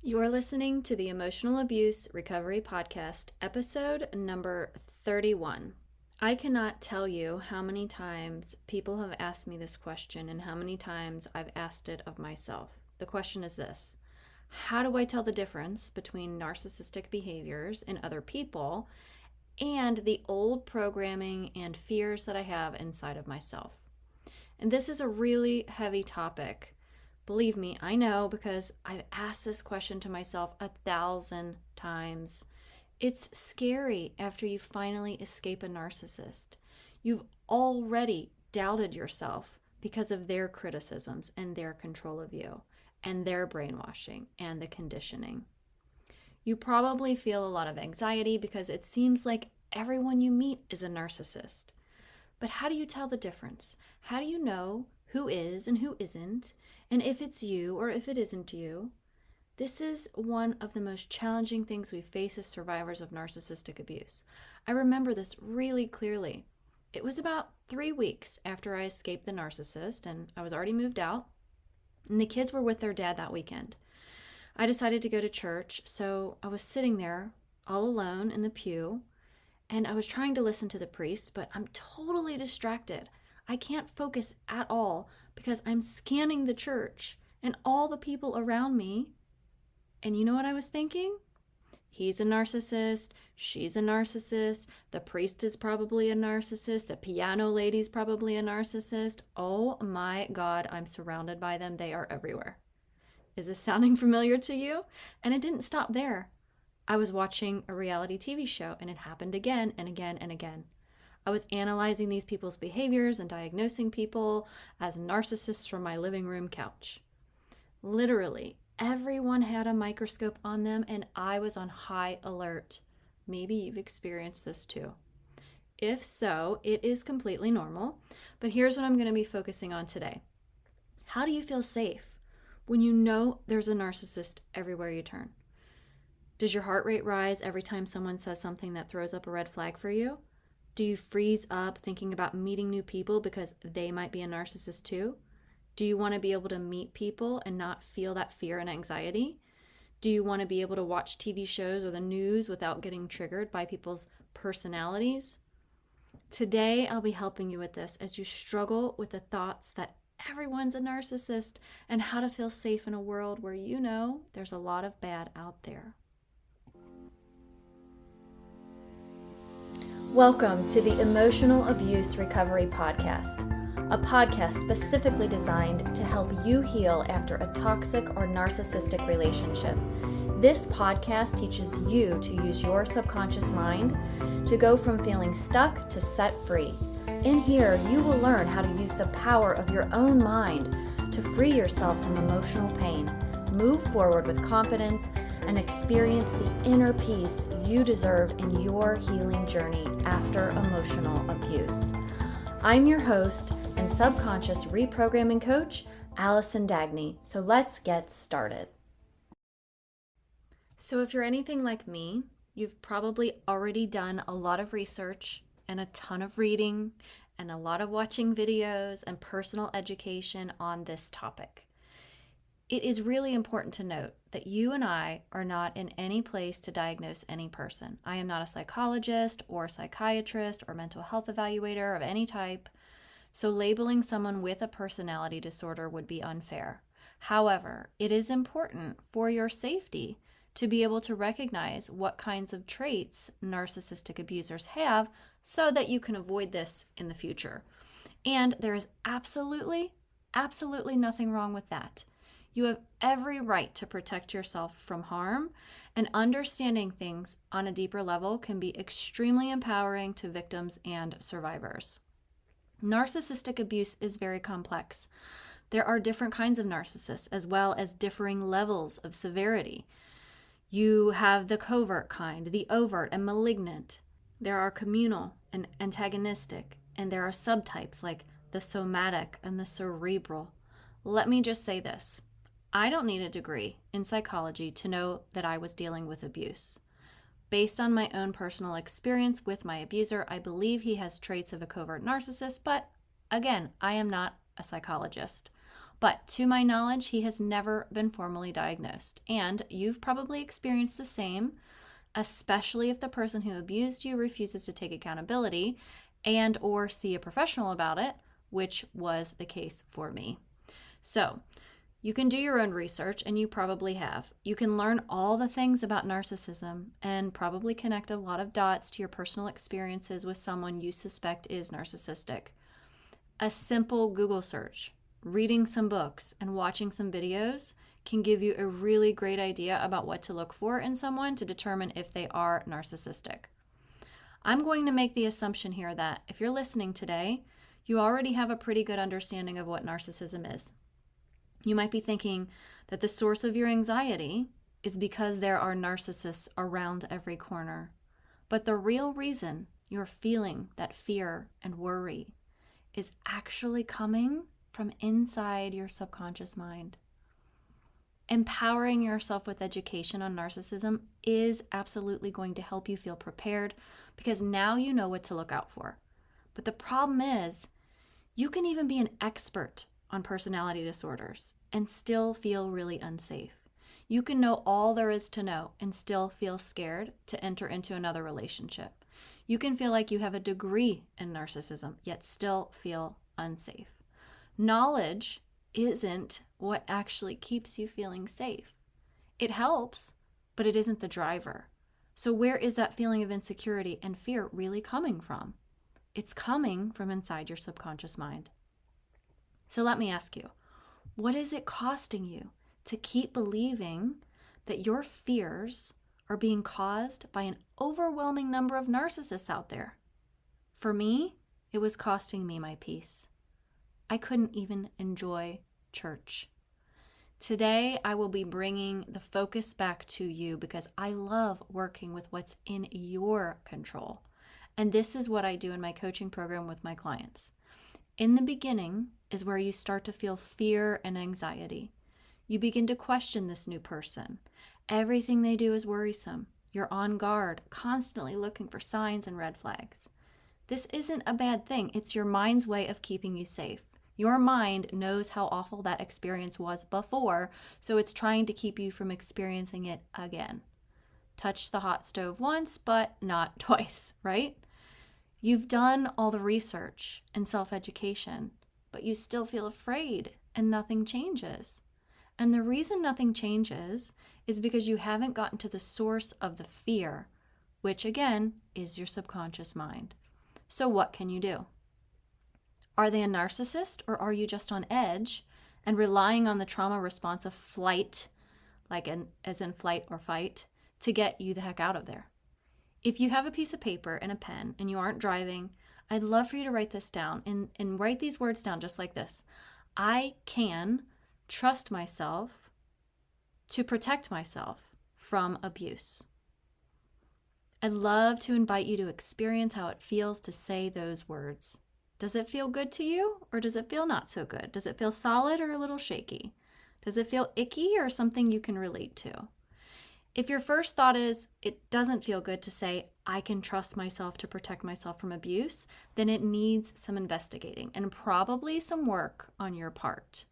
You're listening to the Emotional Abuse Recovery Podcast, episode number 31. I cannot tell you how many times people have asked me this question and how many times I've asked it of myself. The question is this: how do I tell the difference between narcissistic behaviors in other people and the old programming and fears that I have inside of myself? And this is a really heavy topic. Believe me, I know, because I've asked this question to myself 1,000 times. It's scary after you finally escape a narcissist. You've already doubted yourself because of their criticisms and their control of you and their brainwashing and the conditioning. You probably feel a lot of anxiety because it seems like everyone you meet is a narcissist. But how do you tell the difference? How do you know who is and who isn't? And if it's you or if it isn't you? This is one of the most challenging things we face as survivors of narcissistic abuse. I remember this really clearly. It was about 3 weeks after I escaped the narcissist, and I was already moved out, and the kids were with their dad that weekend. I decided to go to church, so I was sitting there all alone in the pew, and I was trying to listen to the priest, but I'm totally distracted. I can't focus at all because I'm scanning the church and all the people around me. And you know what I was thinking? He's a narcissist. She's a narcissist. The priest is probably a narcissist. The piano lady's probably a narcissist. Oh my God, I'm surrounded by them. They are everywhere. Is this sounding familiar to you? And it didn't stop there. I was watching a reality TV show, and it happened again and again and again. I was analyzing these people's behaviors and diagnosing people as narcissists from my living room couch. Literally, everyone had a microscope on them, and I was on high alert. Maybe you've experienced this too. If so, it is completely normal, but here's what I'm going to be focusing on today. How do you feel safe when you know there's a narcissist everywhere you turn? Does your heart rate rise every time someone says something that throws up a red flag for you? Do you freeze up thinking about meeting new people because they might be a narcissist too? Do you want to be able to meet people and not feel that fear and anxiety? Do you want to be able to watch TV shows or the news without getting triggered by people's personalities? Today, I'll be helping you with this as you struggle with the thoughts that everyone's a narcissist and how to feel safe in a world where you know there's a lot of bad out there. Welcome to the Emotional Abuse Recovery Podcast, a podcast specifically designed to help you heal after a toxic or narcissistic relationship. This podcast teaches you to use your subconscious mind to go from feeling stuck to set free. In here, you will learn how to use the power of your own mind to free yourself from emotional pain, move forward with confidence, and experience the inner peace you deserve in your healing journey after emotional abuse. I'm your host and subconscious reprogramming coach, Allison Dagny. So let's get started. So if you're anything like me, you've probably already done a lot of research and a ton of reading and a lot of watching videos and personal education on this topic. It is really important to note that you and I are not in any place to diagnose any person. I am not a psychologist or psychiatrist or mental health evaluator of any type, so labeling someone with a personality disorder would be unfair. However, it is important for your safety to be able to recognize what kinds of traits narcissistic abusers have so that you can avoid this in the future. And there is absolutely nothing wrong with that. You have every right to protect yourself from harm, and understanding things on a deeper level can be extremely empowering to victims and survivors. Narcissistic abuse is very complex. There are different kinds of narcissists as well as differing levels of severity. You have the covert kind, the overt and malignant. There are communal and antagonistic, and there are subtypes like the somatic and the cerebral. Let me just say this. I don't need a degree in psychology to know that I was dealing with abuse. Based on my own personal experience with my abuser, I believe he has traits of a covert narcissist, but again, I am not a psychologist. But to my knowledge, he has never been formally diagnosed. And you've probably experienced the same, especially if the person who abused you refuses to take accountability and or see a professional about it, which was the case for me. So you can do your own research, and you probably have. You can learn all the things about narcissism and probably connect a lot of dots to your personal experiences with someone you suspect is narcissistic. A simple Google search, reading some books, and watching some videos can give you a really great idea about what to look for in someone to determine if they are narcissistic. I'm going to make the assumption here that if you're listening today, you already have a pretty good understanding of what narcissism is. You might be thinking that the source of your anxiety is because there are narcissists around every corner. But the real reason you're feeling that fear and worry is actually coming from inside your subconscious mind. Empowering yourself with education on narcissism is absolutely going to help you feel prepared because now you know what to look out for. But the problem is, you can even be an expert on personality disorders and still feel really unsafe. You can know all there is to know and still feel scared to enter into another relationship. You can feel like you have a degree in narcissism, yet still feel unsafe. Knowledge isn't what actually keeps you feeling safe. It helps, but it isn't the driver. So where is that feeling of insecurity and fear really coming from? It's coming from inside your subconscious mind. So let me ask you, what is it costing you to keep believing that your fears are being caused by an overwhelming number of narcissists out there? For me, it was costing me my peace. I couldn't even enjoy church. Today, I will be bringing the focus back to you because I love working with what's in your control. And this is what I do in my coaching program with my clients. In the beginning is where you start to feel fear and anxiety. You begin to question this new person. Everything they do is worrisome. You're on guard, constantly looking for signs and red flags. This isn't a bad thing. It's your mind's way of keeping you safe. Your mind knows how awful that experience was before, so it's trying to keep you from experiencing it again. Touch the hot stove once, but not twice, right? You've done all the research and self-education, but you still feel afraid and nothing changes. And the reason nothing changes is because you haven't gotten to the source of the fear, which again is your subconscious mind. So what can you do? Are they a narcissist, or are you just on edge and relying on the trauma response of flight, as in flight or fight, to get you the heck out of there? If you have a piece of paper and a pen and you aren't driving, I'd love for you to write this down and write these words down just like this. I can trust myself to protect myself from abuse. I'd love to invite you to experience how it feels to say those words. Does it feel good to you, or does it feel not so good? Does it feel solid or a little shaky? Does it feel icky or something you can relate to? If your first thought is, it doesn't feel good to say, I can trust myself to protect myself from abuse, then it needs some investigating and probably some work on your part.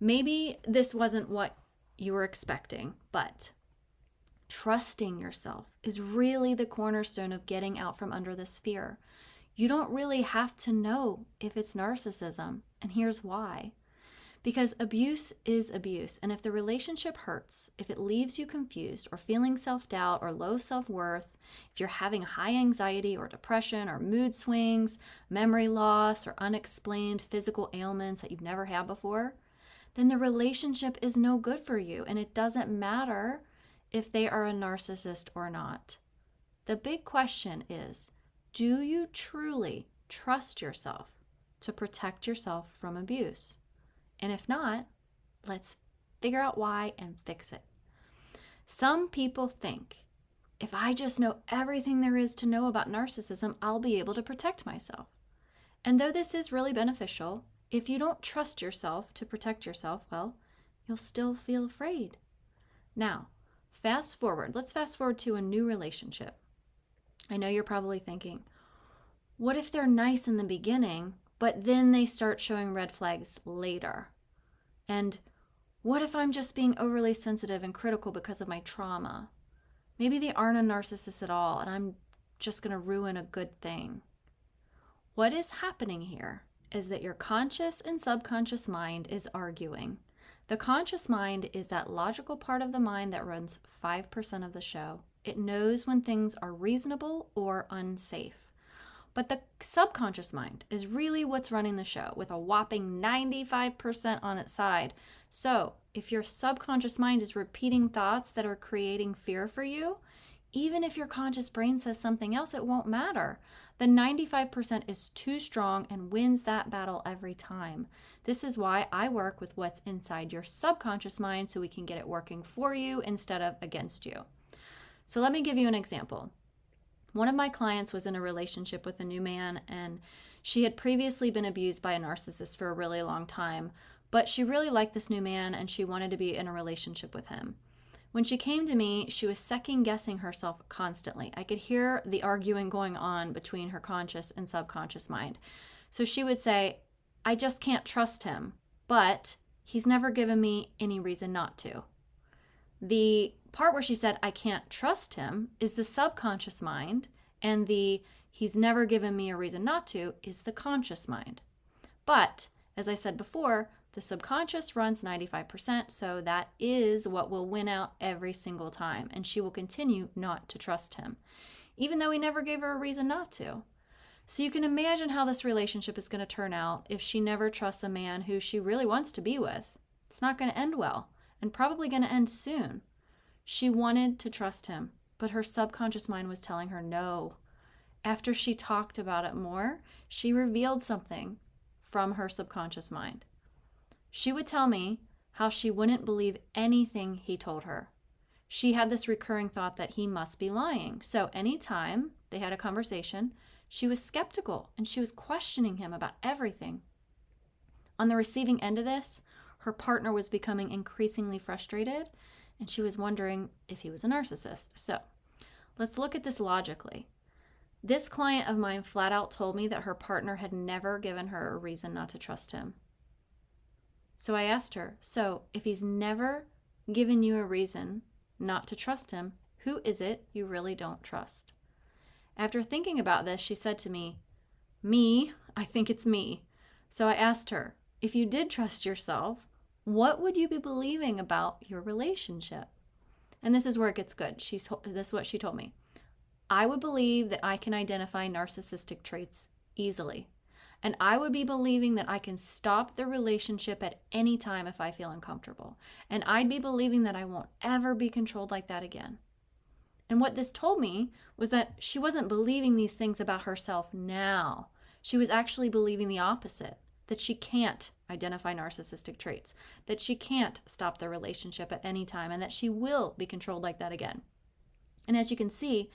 Maybe this wasn't what you were expecting, but trusting yourself is really the cornerstone of getting out from under this fear. You don't really have to know if it's narcissism, and here's why. Because abuse is abuse, and if the relationship hurts, if it leaves you confused or feeling self-doubt or low self-worth, if you're having high anxiety or depression or mood swings, memory loss, or unexplained physical ailments that you've never had before, then the relationship is no good for you, and it doesn't matter if they are a narcissist or not. The big question is, do you truly trust yourself to protect yourself from abuse? And if not, let's figure out why and fix it. Some people think, if I just know everything there is to know about narcissism, I'll be able to protect myself. And though this is really beneficial, if you don't trust yourself to protect yourself, well, you'll still feel afraid. Now, let's fast forward to a new relationship. I know you're probably thinking, what if they're nice in the beginning, but then they start showing red flags later? And what if I'm just being overly sensitive and critical because of my trauma? Maybe they aren't a narcissist at all, and I'm just going to ruin a good thing. What is happening here is that your conscious and subconscious mind is arguing. The conscious mind is that logical part of the mind that runs 5% of the show. It knows when things are reasonable or unsafe. But the subconscious mind is really what's running the show, with a whopping 95% on its side. So if your subconscious mind is repeating thoughts that are creating fear for you, even if your conscious brain says something else, it won't matter. The 95% is too strong and wins that battle every time. This is why I work with what's inside your subconscious mind so we can get it working for you instead of against you. So let me give you an example. One of my clients was in a relationship with a new man, and she had previously been abused by a narcissist for a really long time, but she really liked this new man and she wanted to be in a relationship with him. When she came to me, she was second-guessing herself constantly. I could hear the arguing going on between her conscious and subconscious mind. So she would say, I just can't trust him, but he's never given me any reason not to. The part where she said, I can't trust him, is the subconscious mind, and the he's never given me a reason not to is the conscious mind. But, as I said before, the subconscious runs 95%, so that is what will win out every single time, and she will continue not to trust him, even though he never gave her a reason not to. So you can imagine how this relationship is going to turn out if she never trusts a man who she really wants to be with. It's not going to end well, and probably going to end soon. She wanted to trust him, but her subconscious mind was telling her no. After she talked about it more, she revealed something from her subconscious mind. She would tell me how she wouldn't believe anything he told her. She had this recurring thought that he must be lying. So anytime they had a conversation, she was skeptical and she was questioning him about everything. On the receiving end of this, her partner was becoming increasingly frustrated and she was wondering if he was a narcissist. So let's look at this logically. This client of mine flat out told me that her partner had never given her a reason not to trust him. So I asked her, so if he's never given you a reason not to trust him, who is it you really don't trust? After thinking about this, she said to me, I think it's me. So I asked her, if you did trust yourself, what would you be believing about your relationship? And this is where it gets good. This is what she told me. I would believe that I can identify narcissistic traits easily. And I would be believing that I can stop the relationship at any time if I feel uncomfortable. And I'd be believing that I won't ever be controlled like that again. And what this told me was that she wasn't believing these things about herself now. She was actually believing the opposite, that she can't identify narcissistic traits, that she can't stop the relationship at any time, and that she will be controlled like that again. And as you can see,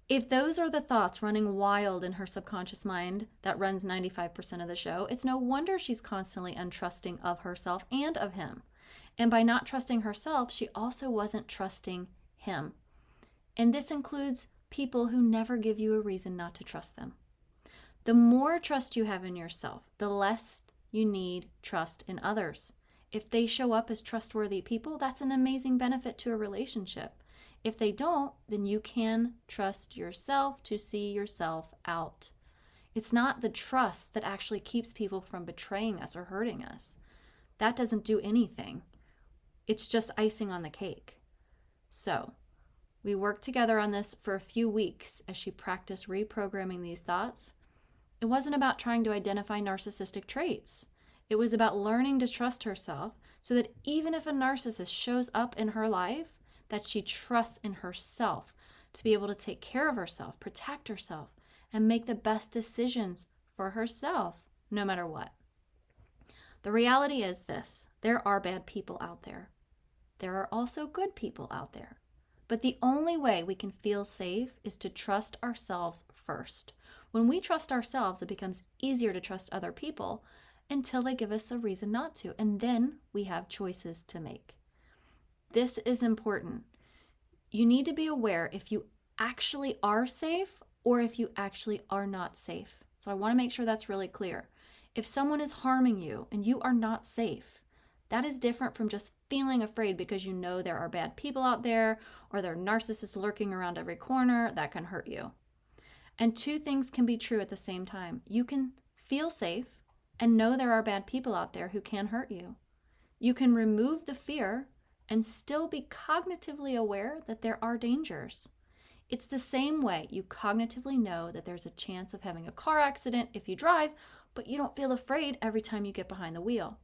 if those are the thoughts running wild in her subconscious mind that runs 95% of the show, it's no wonder she's constantly untrusting of herself and of him. And by not trusting herself, she also wasn't trusting him. And this includes people who never give you a reason not to trust them. The more trust you have in yourself, the less you need trust in others. If they show up as trustworthy people, that's an amazing benefit to a relationship. If they don't, then you can trust yourself to see yourself out. It's not the trust that actually keeps people from betraying us or hurting us. That doesn't do anything. It's just icing on the cake. So, we worked together on this for a few weeks as she practiced reprogramming these thoughts. It wasn't about trying to identify narcissistic traits. It was about learning to trust herself so that even if a narcissist shows up in her life, that she trusts in herself to be able to take care of herself, protect herself, and make the best decisions for herself, no matter what. The reality is this: there are bad people out there. There are also good people out there. But the only way we can feel safe is to trust ourselves first. When we trust ourselves, it becomes easier to trust other people until they give us a reason not to. And then we have choices to make. This is important. You need to be aware if you actually are safe or if you actually are not safe. So I want to make sure that's really clear. If someone is harming you and you are not safe, That is different from just feeling afraid because you know there are bad people out there or there are narcissists lurking around every corner that can hurt you. And two things can be true at the same time. You can feel safe and know there are bad people out there who can hurt you. You can remove the fear and still be cognitively aware that there are dangers. It's the same way you cognitively know that there's a chance of having a car accident if you drive, but you don't feel afraid every time you get behind the wheel.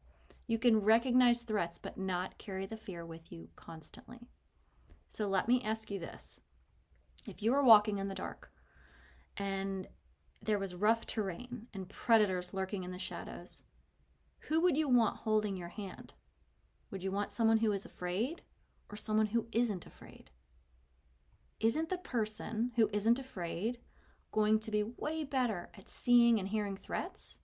You can recognize threats but not carry the fear with you constantly. So let me ask you this. If you were walking in the dark and there was rough terrain and predators lurking in the shadows, who would you want holding your hand? Would you want someone who is afraid or someone who isn't afraid? Isn't the person who isn't afraid going to be way better at seeing and hearing threats?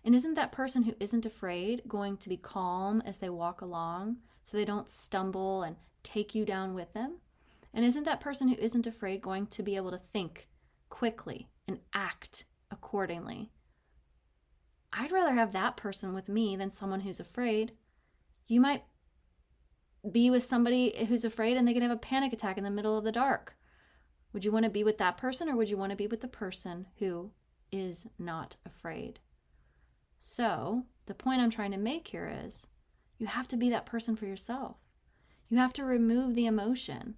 And isn't that person who isn't afraid going to be calm as they walk along so they don't stumble and take you down with them? And isn't that person who isn't afraid going to be able to think quickly and act accordingly? I'd rather have that person with me than someone who's afraid. You might be with somebody who's afraid and they can have a panic attack in the middle of the dark. Would you want to be with that person, or would you want to be with the person who is not afraid? So the point I'm trying to make here is you have to be that person for yourself. You have to remove the emotion.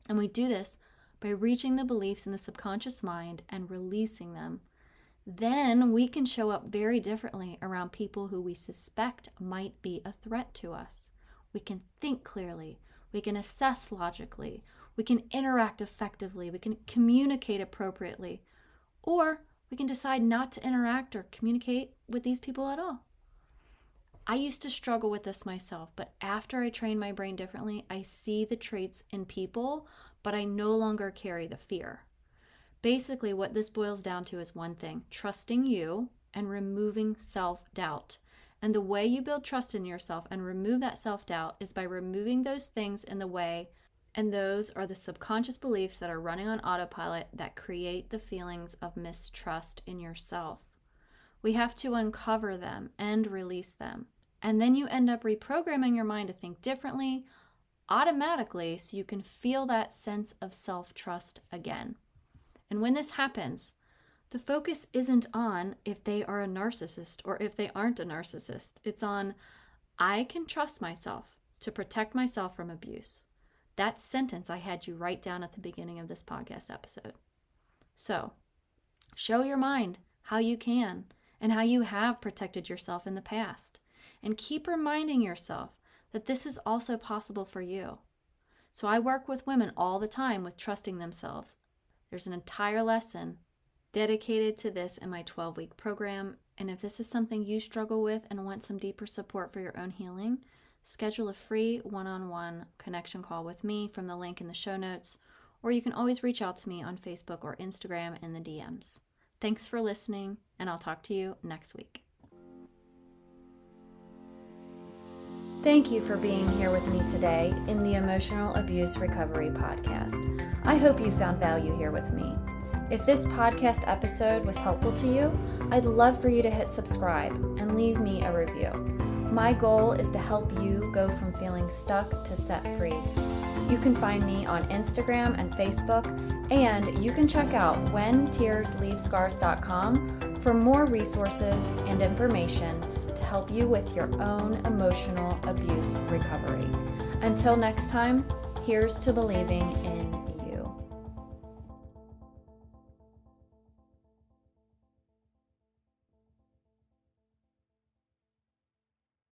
And we do this by reaching the beliefs in the subconscious mind and releasing them. Then we can show up very differently around people who we suspect might be a threat to us. We can think clearly. We can assess logically. We can interact effectively. We can communicate appropriately. Or we can decide not to interact or communicate with these people at all. I used to struggle with this myself, but after I trained my brain differently, I see the traits in people, but I no longer carry the fear. Basically, what this boils down to is one thing: trusting you and removing self-doubt. And the way you build trust in yourself and remove that self-doubt is by removing those things in the way, and those are the subconscious beliefs that are running on autopilot that create the feelings of mistrust in yourself. We have to uncover them and release them. And then you end up reprogramming your mind to think differently automatically so you can feel that sense of self-trust again. And when this happens, the focus isn't on if they are a narcissist or if they aren't a narcissist. It's on, I can trust myself to protect myself from abuse. That sentence I had you write down at the beginning of this podcast episode. So, show your mind how you can and how you have protected yourself in the past. And keep reminding yourself that this is also possible for you. So I work with women all the time with trusting themselves. There's an entire lesson dedicated to this in my 12-week program. And if this is something you struggle with and want some deeper support for your own healing, schedule a free one-on-one connection call with me from the link in the show notes, or you can always reach out to me on Facebook or Instagram in the DMs. Thanks for listening, and I'll talk to you next week. Thank you for being here with me today in the Emotional Abuse Recovery Podcast. I hope you found value here with me. If this podcast episode was helpful to you, I'd love for you to hit subscribe and leave me a review. My goal is to help you go from feeling stuck to set free. You can find me on Instagram and Facebook, and you can check out whentearsleavescars.com for more resources and information to help you with your own emotional abuse recovery. Until next time, here's to believing in